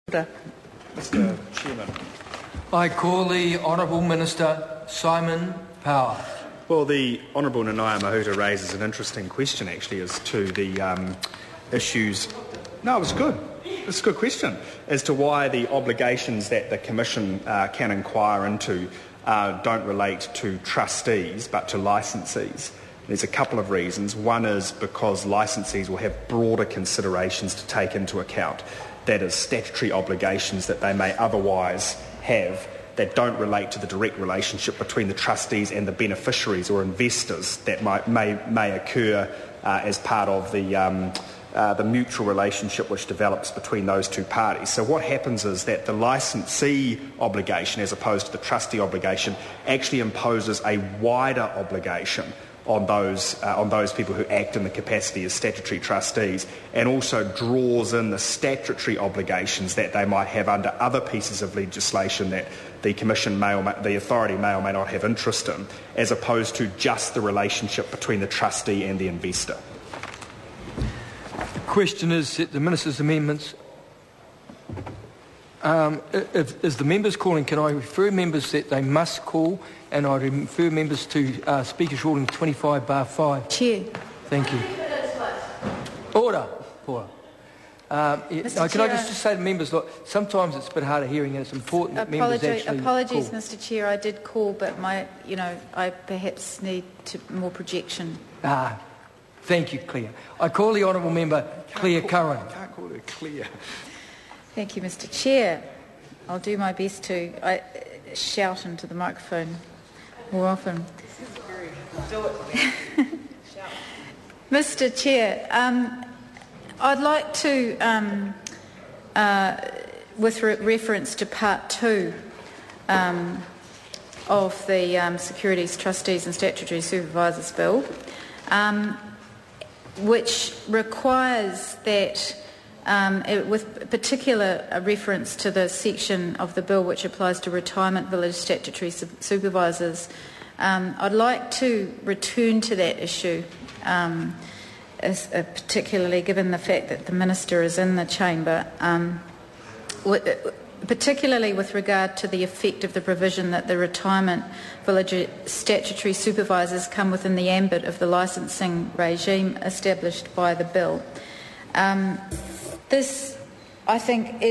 Mr Chairman. I call the Honourable Minister Simon Power. Well, the Honourable Nanaia Mahuta raises an interesting question, actually, as to the issues. No, it was good. It's a good question as to why the obligations that the Commission can inquire into don't relate to trustees but to licensees. There's a couple of reasons. One is because licensees will have broader considerations to take into account. That is, statutory obligations that they may otherwise have that don't relate to the direct relationship between the trustees and the beneficiaries or investors that may occur as part of the mutual relationship which develops between those two parties. So what happens is that the licensee obligation, as opposed to the trustee obligation, actually imposes a wider obligation on those people who act in the capacity as statutory trustees, and also draws in the statutory obligations that they might have under other pieces of legislation that the Commission the authority may or may not have interest in, as opposed to just the relationship between the trustee and the investor. The question is that the Minister's amendments. As the members calling, can I refer members that they must call, and I refer members to Speaker's Ruling 25/5. Chair. Thank you. Order. Can I just say to members, look, sometimes it's a bit harder hearing, and it's important that members actually Apologies, call. Mr Chair, I did call, but I perhaps need more projection. Thank you, Claire. I call the Honourable Member Claire Curran. I can't call her Claire. Thank you, Mr Chair. I'll do my best to shout into the microphone more often. Mr Chair, I'd like to, with reference to Part 2 of the Securities, Trustees and Statutory Supervisors Bill, which requires that, with particular reference to the section of the bill which applies to retirement village statutory supervisors, I'd like to return to that issue, particularly given the fact that the Minister is in the chamber, particularly with regard to the effect of the provision that the retirement village statutory supervisors come within the ambit of the licensing regime established by the bill. This, I think,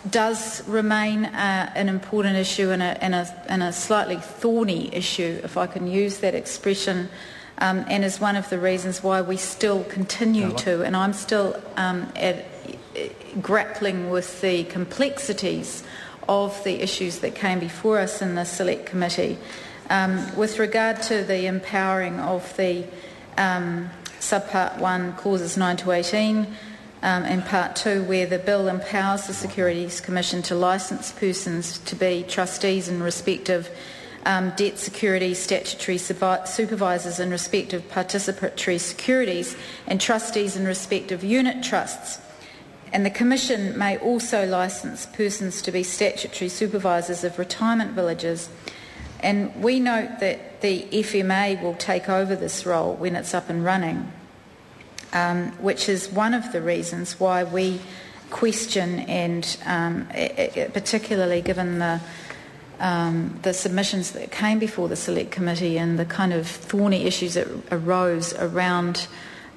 does remain an important issue and a slightly thorny issue, if I can use that expression, and is one of the reasons why we still continue to, and I'm still grappling with the complexities of the issues that came before us in the Select Committee. With regard to the empowering of the Subpart 1, Clauses 9 to 18, and Part 2, where the bill empowers the Securities Commission to licence persons to be trustees in respect of debt securities, statutory supervisors in respect of participatory securities, and trustees in respect of unit trusts. And the Commission may also licence persons to be statutory supervisors of retirement villages. And we note that the FMA will take over this role when it's up and running, which is one of the reasons why we question, and particularly given the submissions that came before the Select Committee and the kind of thorny issues that arose around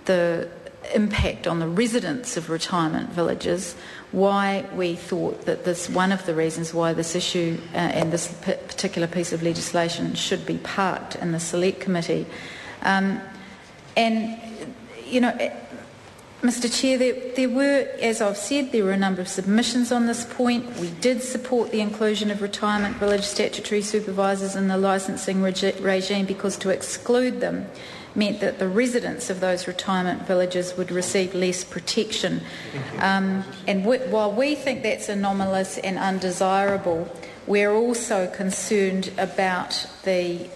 the impact on the residents of retirement villages, why we thought that one of the reasons why this issue and this particular piece of legislation should be parked in the Select Committee. Mr Chair, there were, as I've said, there were a number of submissions on this point. We did support the inclusion of retirement village statutory supervisors in the licensing regime, because to exclude them meant that the residents of those retirement villages would receive less protection. While we think that's anomalous and undesirable, we're also concerned about the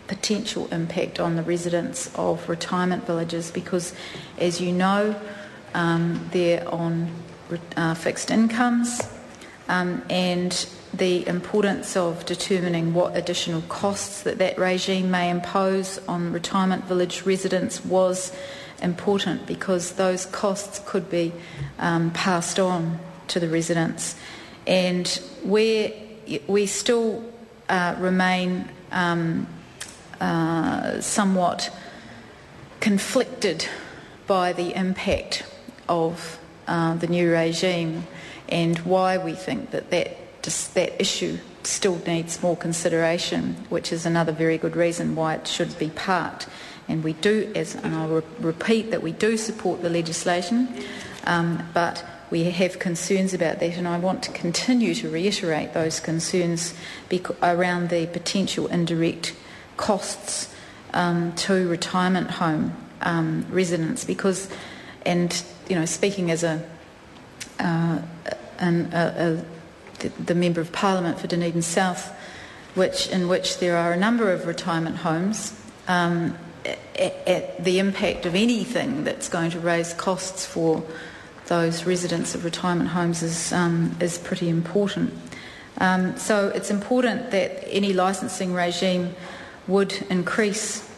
potential impact on the residents of retirement villages, because, as you know, they're on fixed incomes, and the importance of determining what additional costs that regime may impose on retirement village residents was important because those costs could be passed on to the residents. And where we still remain somewhat conflicted by the impact of the new regime and why we think that issue still needs more consideration, which is another very good reason why it should be parked. And we do, and I'll repeat that we do support the legislation, but we have concerns about that, and I want to continue to reiterate those concerns around the potential indirect costs to retirement home residents, because, and you know, speaking as the Member of Parliament for Dunedin South, in which there are a number of retirement homes, at the impact of anything that's going to raise costs for those residents of retirement homes is pretty important. So it's important that any licensing regime would increase.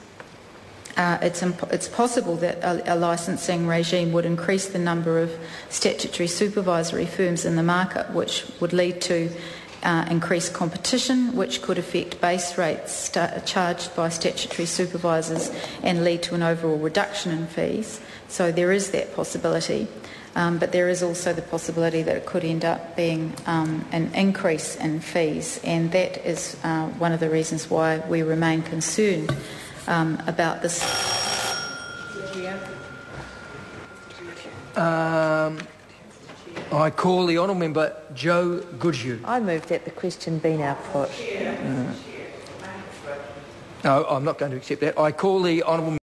It's possible that a licensing regime would increase the number of statutory supervisory firms in the market, which would lead to increased competition, which could affect base rates charged by statutory supervisors and lead to an overall reduction in fees. So there is that possibility. But there is also the possibility that it could end up being an increase in fees, and that is one of the reasons why we remain concerned about this. I call the honourable member Joe Goodhue. I move that the question be now put. No, I'm not going to accept that. I call the honourable